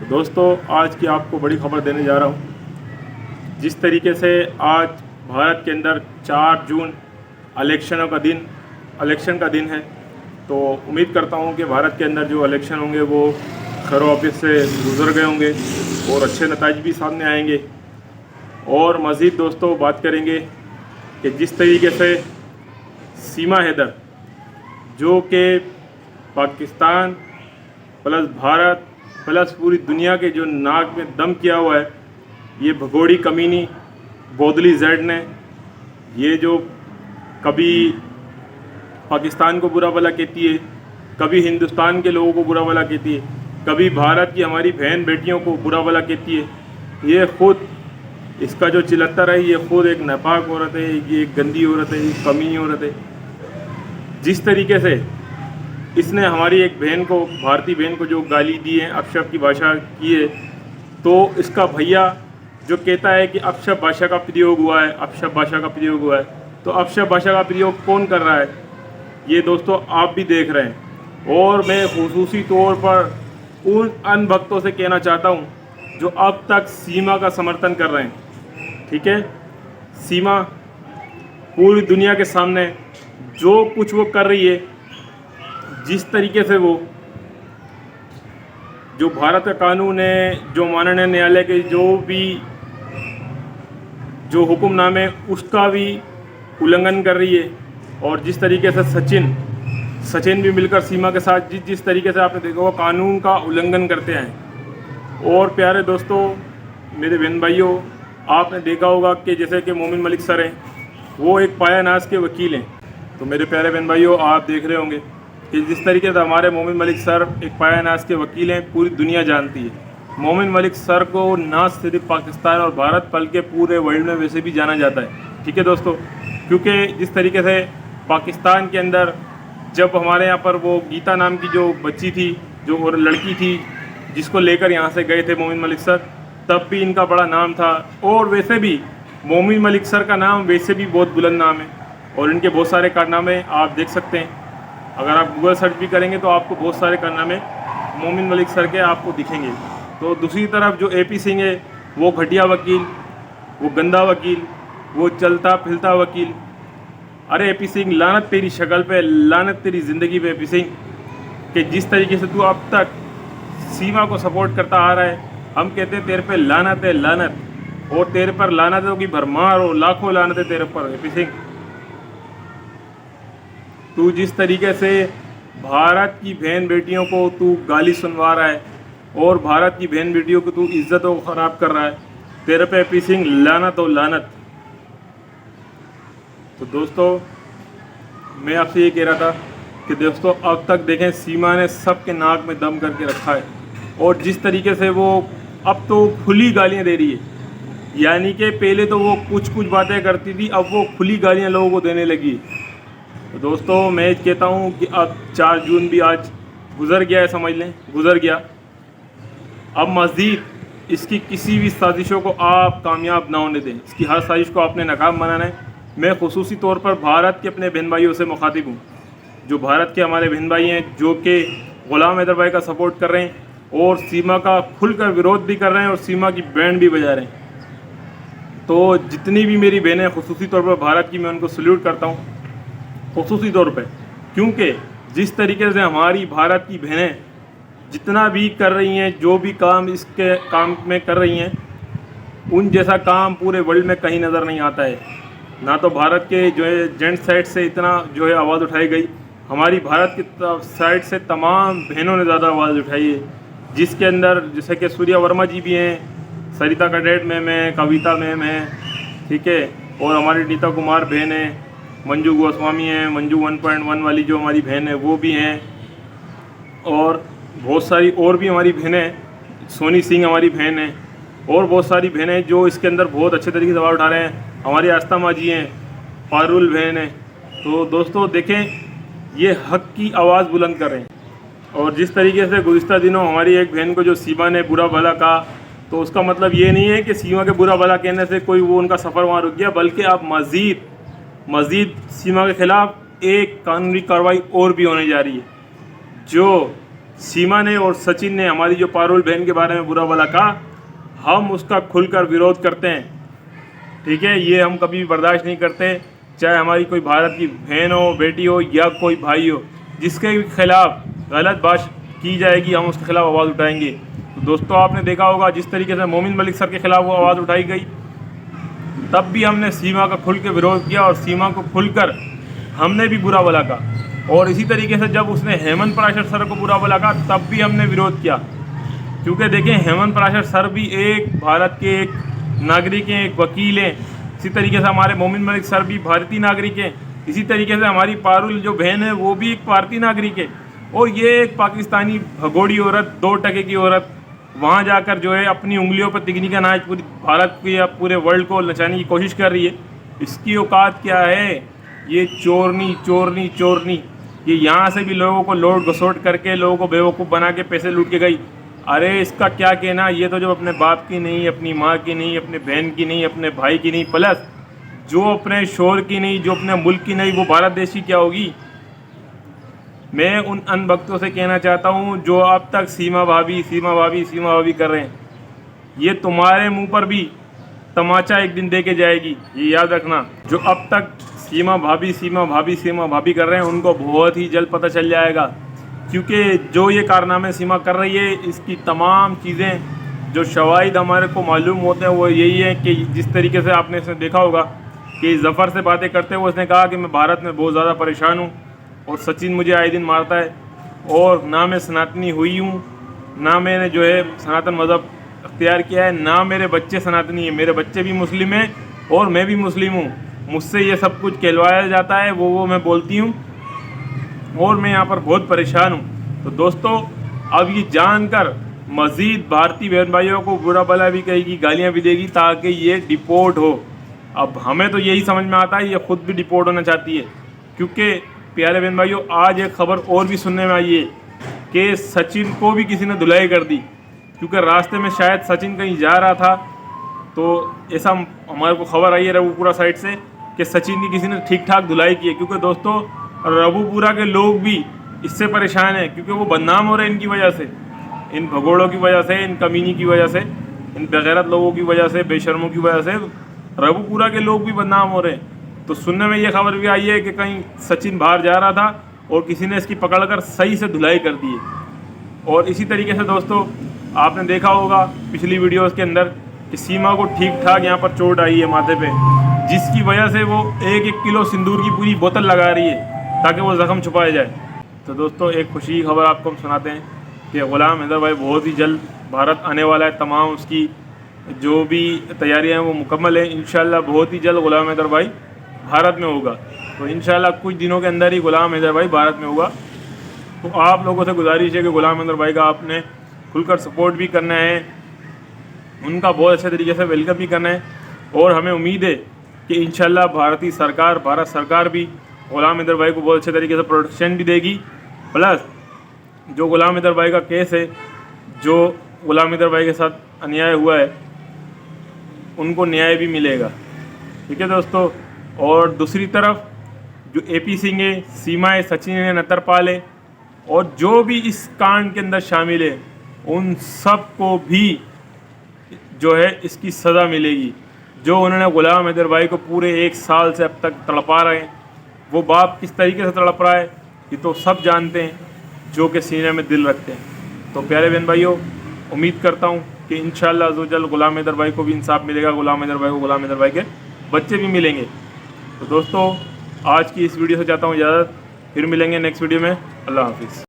दोस्तों, आज की आपको बड़ी खबर देने जा रहा हूँ। जिस तरीके से आज भारत के अंदर 4 जून इलेक्शन का दिन है, तो उम्मीद करता हूँ कि भारत के अंदर जो इलेक्शन होंगे वो खैर वापस से गुजर गए होंगे और अच्छे नतीजे भी सामने आएंगे। और मज़ीद दोस्तों बात करेंगे कि जिस तरीके से सीमा हैदर, जो कि पाकिस्तान प्लस भारत प्लस पूरी दुनिया के जो नाक में दम किया हुआ है, ये भगोड़ी कमीनी बोदली जेड ने, ये जो कभी पाकिस्तान को बुरा भला कहती है, कभी हिंदुस्तान के लोगों को बुरा भला कहती है, कभी भारत की हमारी बहन बेटियों को बुरा भला कहती है। ये ख़ुद इसका जो चिलत्तर है, ये ख़ुद एक नापाक औरत है, ये एक गंदी औरत है, एक कमीनी औरत है। जिस तरीके से इसने हमारी एक बहन को, भारतीय बहन को जो गाली दी है, अपशब्द की भाषा की है, तो इसका भैया जो कहता है कि अपशब्द भाषा का प्रयोग हुआ है, अपशब्द भाषा का प्रयोग हुआ है, तो अपशब्द भाषा का प्रयोग कौन कर रहा है, ये दोस्तों आप भी देख रहे हैं। और मैं खुसूसी तौर पर उन अन भक्तों से कहना चाहता हूँ जो अब तक सीमा का समर्थन कर रहे हैं। ठीक है, सीमा पूरी दुनिया के सामने जो कुछ वो कर रही है, जिस तरीके से वो जो भारत का कानून है, जो माननीय न्यायालय के जो हुक्मनामे, उसका भी उल्लंघन कर रही है। और जिस तरीके से सचिन भी मिलकर सीमा के साथ जिस तरीके से आपने देखा होगा कानून का उल्लंघन करते हैं। और प्यारे दोस्तों, मेरे बहन भाइयों, आपने देखा होगा कि जैसे कि मोमिन मलिक सर हैं, वो एक पायानाज के वकील हैं। तो मेरे प्यारे बहन भाइयों, आप देख रहे होंगे कि जिस तरीके से हमारे मोमिन मलिक सर एक पायानाज के वकील हैं, पूरी दुनिया जानती है। मोमिन मलिक सर को ना सिर्फ पाकिस्तान और भारत बल्कि पूरे वर्ल्ड में वैसे भी जाना जाता है। ठीक है दोस्तों, क्योंकि जिस तरीके से पाकिस्तान के अंदर जब हमारे यहाँ पर वो गीता नाम की जो बच्ची थी, जो और लड़की थी, जिसको लेकर यहाँ से गए थे मोमिन मलिक सर, तब भी इनका बड़ा नाम था। और वैसे भी मोमिन मलिक सर का नाम वैसे भी बहुत बुलंद नाम है और इनके बहुत सारे कारनामे आप देख सकते हैं। अगर आप गूगल सर्च भी करेंगे तो आपको बहुत सारे कारनामे मोमिन मलिक सर के आपको दिखेंगे। तो दूसरी तरफ जो AP सिंह है, वो घटिया वकील, वो गंदा वकील, वो चलता फिरता वकील। अरे AP सिंह, लानत तेरी शक्ल पे, लानत तेरी ज़िंदगी पे AP सिंह, कि जिस तरीके से तू अब तक सीमा को सपोर्ट करता आ रहा है। हम कहते हैं तेरे पे लानत है, लानत, और तेरे पर लानत है कि भरमार हो, लाखों लानत है तेरे पर AP सिंह। तू जिस तरीके से भारत की बहन बेटियों को तू गाली सुनवा रहा है और भारत की बहन बेटियों को तू इज्जत को ख़राब कर रहा है, तेरे पे AP सिंह लानत हो, लानत। तो दोस्तों, मैं आपसे ये कह रहा था कि दोस्तों अब तक देखें सीमा ने सबके नाक में दम करके रखा है और जिस तरीके से वो अब तो खुली गालियाँ दे रही है। यानी कि पहले तो वो कुछ बातें करती थी, अब वो खुली गालियाँ लोगों को देने लगी। तो दोस्तों, मैं कहता हूँ कि अब 4 जून भी आज गुज़र गया है, समझ लें गुज़र गया। अब मज़ीद इसकी किसी भी साजिशों को आप कामयाब ना होने दें, इसकी हर साजिश को आपने नाकाम बनाना है। मैं खुसूसी तौर पर भारत के अपने बहन भाइयों से मुखातिब हूँ, जो भारत के हमारे बहन भाई हैं, जो कि ग़ुलाम हैदर भाई का सपोर्ट कर रहे हैं और सीमा का खुलकर विरोध भी कर रहे हैं और सीमा की बैंड भी बजा रहे हैं। तो जितनी भी मेरी बहनें खुसूसी तौर पर भारत की, मैं उनको सल्यूट करता हूँ खुसूसी तौर पे, क्योंकि जिस तरीके से हमारी भारत की बहनें जितना भी कर रही हैं, जो भी काम इसके काम में कर रही हैं, उन जैसा काम पूरे वर्ल्ड में कहीं नज़र नहीं आता है। ना तो भारत के जो है जेंट्स साइड से इतना जो है आवाज़ उठाई गई, हमारी भारत की साइड से तमाम बहनों ने ज़्यादा आवाज़ उठाई है, जिसके अंदर जैसे कि सूर्या वर्मा जी भी हैं, सरिता कडेट मैम है, कविता मैम है, ठीक है, और हमारी नीता कुमार बहन है, मंजू गोस्वामी हैं, मंजू 1.1 वाली जो हमारी बहन है वो भी हैं, और बहुत सारी और भी हमारी बहनें, सोनी सिंह हमारी बहन है, और बहुत सारी बहनें जो इसके अंदर बहुत अच्छे तरीके से आवाज़ उठा रहे हैं। हमारी आस्था माँ जी हैं, पारुल बहन है। तो दोस्तों देखें, ये हक़ की आवाज़ बुलंद कर रहे हैं। और जिस तरीके से गुज़िश्ता दिनों हमारी एक बहन को जो सीमा ने बुरा भला कहा, तो उसका मतलब ये नहीं है कि सीमा के बुरा भला कहने से कोई वो उनका सफ़र वहाँ रुक गया, बल्कि अब मज़ीद सीमा के ख़िलाफ़ एक कानूनी कार्रवाई और भी होने जा रही है, जो सीमा ने और सचिन ने हमारी जो पारुल बहन के बारे में बुरा भला कहा, हम उसका खुलकर विरोध करते हैं। ठीक है, ये हम कभी भी बर्दाश्त नहीं करते, चाहे हमारी कोई भारत की बहन हो, बेटी हो या कोई भाई हो, जिसके खिलाफ गलत बात की जाएगी हम उसके खिलाफ आवाज़ उठाएंगे। तो दोस्तों आपने देखा होगा जिस तरीके से मोमिन मलिक सर के खिलाफ वो आवाज़ उठाई गई, तब भी हमने सीमा का खुल के विरोध किया और सीमा को खुलकर हमने भी बुरा भला कहा। और इसी तरीके से जब उसने हेमंत पराशर सर को बुरा भला कहा तब भी हमने विरोध किया, क्योंकि देखें हेमंत पराशर सर भी एक भारत के एक नागरिक हैं, एक वकील हैं। इसी तरीके से हमारे मोमिन मलिक सर भी भारतीय नागरिक हैं। इसी तरीके से हमारी पारुल जो बहन है वो भी एक भारतीय नागरिक है। और ये एक पाकिस्तानी भगोड़ी औरत, 2 टके की औरत, वहाँ जाकर जो है अपनी उंगलियों पर तिगनी का नाच पूरी भारत को या पूरे वर्ल्ड को नचाने की कोशिश कर रही है। इसकी औकात क्या है? ये चोरनी चोरनी चोरनी, ये यहाँ से भी लोगों को लोट घसोट करके लोगों को बेवकूफ़ बना के पैसे लूट के गई। अरे इसका क्या कहना, ये तो जो अपने बाप की नहीं, अपनी माँ की नहीं, अपने बहन की नहीं, अपने भाई की नहीं, प्लस जो अपने शोर की नहीं, जो अपने मुल्क की नहीं, वो भारत देश की क्या होगी? मैं उन अनभक्तों से कहना चाहता हूँ जो अब तक सीमा भाभी सीमा भाभी सीमा भाभी कर रहे हैं, ये तुम्हारे मुंह पर भी तमाचा एक दिन दे के जाएगी, ये याद रखना। जो अब तक सीमा भाभी सीमा भाभी सीमा भाभी कर रहे हैं उनको बहुत ही जल्द पता चल जाएगा, क्योंकि जो ये कारनामे सीमा कर रही है इसकी तमाम चीज़ें जो शवाहिद हमारे को मालूम होते हैं वो यही है कि जिस तरीके से आपने इसमें देखा होगा कि ज़फ़र से बातें करते हुए उसने कहा कि मैं भारत में बहुत ज़्यादा परेशान हूँ और सचिन मुझे आए दिन मारता है, और ना मैं सनातनी हुई हूँ, ना मैंने जो है सनातन मज़हब अख्तियार किया है, ना मेरे बच्चे सनातनी हैं, मेरे बच्चे भी मुस्लिम हैं और मैं भी मुस्लिम हूँ। मुझसे ये सब कुछ कहलवाया जाता है, वो मैं बोलती हूँ और मैं यहाँ पर बहुत परेशान हूँ। तो दोस्तों अब ये जानकर मज़ीद भारतीय बहन भाइयों को बुरा भला भी कहेगी, गालियाँ भी देगी ताकि ये डिपोर्ट हो। अब हमें तो यही समझ में आता है ये ख़ुद भी डिपोर्ट होना चाहती है, क्योंकि प्यारे बहन भाइयों आज एक ख़बर और भी सुनने में आई है कि सचिन को भी किसी ने धुलाई कर दी, क्योंकि रास्ते में शायद सचिन कहीं जा रहा था, तो ऐसा हमारे को खबर आई है रबूपुरा साइड से कि सचिन की किसी ने ठीक ठाक धुलाई की है। क्योंकि दोस्तों रबूपुरा के लोग भी इससे परेशान हैं, क्योंकि वो बदनाम हो रहे हैं इनकी वजह से, इन भगोड़ों की वजह से, इन कमीनी की वजह से, इन बेगैरत लोगों की वजह से, बेशर्मों की वजह से रबूपुरा के लोग भी बदनाम हो रहे हैं। तो सुनने में ये खबर भी आई है कि कहीं सचिन बाहर जा रहा था और किसी ने इसकी पकड़कर सही से धुलाई कर दी है। और इसी तरीके से दोस्तों आपने देखा होगा पिछली वीडियोस के अंदर कि सीमा को ठीक ठाक यहाँ पर चोट आई है माथे पे, जिसकी वजह से वो 1-1 किलो सिंदूर की पूरी बोतल लगा रही है ताकि वो ज़ख्म छुपाया जाए। तो दोस्तों एक खुशी की खबर आपको हम सुनाते हैं कि ग़ुलाम हैदर भाई बहुत ही जल्द भारत आने वाला है। तमाम उसकी जो भी तैयारियाँ हैं वो मुकम्मल है। इंशाल्लाह बहुत ही जल्द ग़ुलाम हैदर भाई भारत में होगा। तो इंशाल्लाह कुछ दिनों के अंदर ही ग़ुलाम हैदर भाई भारत में होगा। तो आप लोगों से गुजारिश है कि ग़ुलाम हैदर भाई का आपने खुलकर सपोर्ट भी करना है, उनका बहुत अच्छे तरीके से वेलकम भी करना है। और हमें उम्मीद है कि इंशाल्लाह भारत सरकार भी ग़ुलाम हैदर भाई को बहुत अच्छे तरीके से प्रोटेक्शन भी देगी। प्लस जो ग़ुलाम हैदर भाई का केस है, जो ग़ुलाम हैदर भाई के साथ अन्याय हुआ है, उनको न्याय भी मिलेगा। ठीक है दोस्तों। और दूसरी तरफ जो AP सिंह है, सीमा है, सचिन है, नतरपाल है और जो भी इस कांड के अंदर शामिल है उन सब को भी जो है इसकी सज़ा मिलेगी। जो उन्होंने ग़ुलाम हैदर भाई को पूरे 1 साल से अब तक तड़पा रहे हैं, वो बाप किस तरीके से तड़प रहा है ये तो सब जानते हैं जो कि सीने में दिल रखते हैं। तो प्यारे बहन भाइयों, उम्मीद करता हूँ कि इंशाअल्लाह अज़्ज़ व जल ग़ुलाम हैदर भाई को भी इंसाफ मिलेगा, ग़ुलाम हैदर भाई को ग़ुलाम हैदर भाई के बच्चे भी मिलेंगे। तो दोस्तों आज की इस वीडियो से चाहता हूँ इजाज़त, फिर मिलेंगे नेक्स्ट वीडियो में। अल्लाह हाफिज़।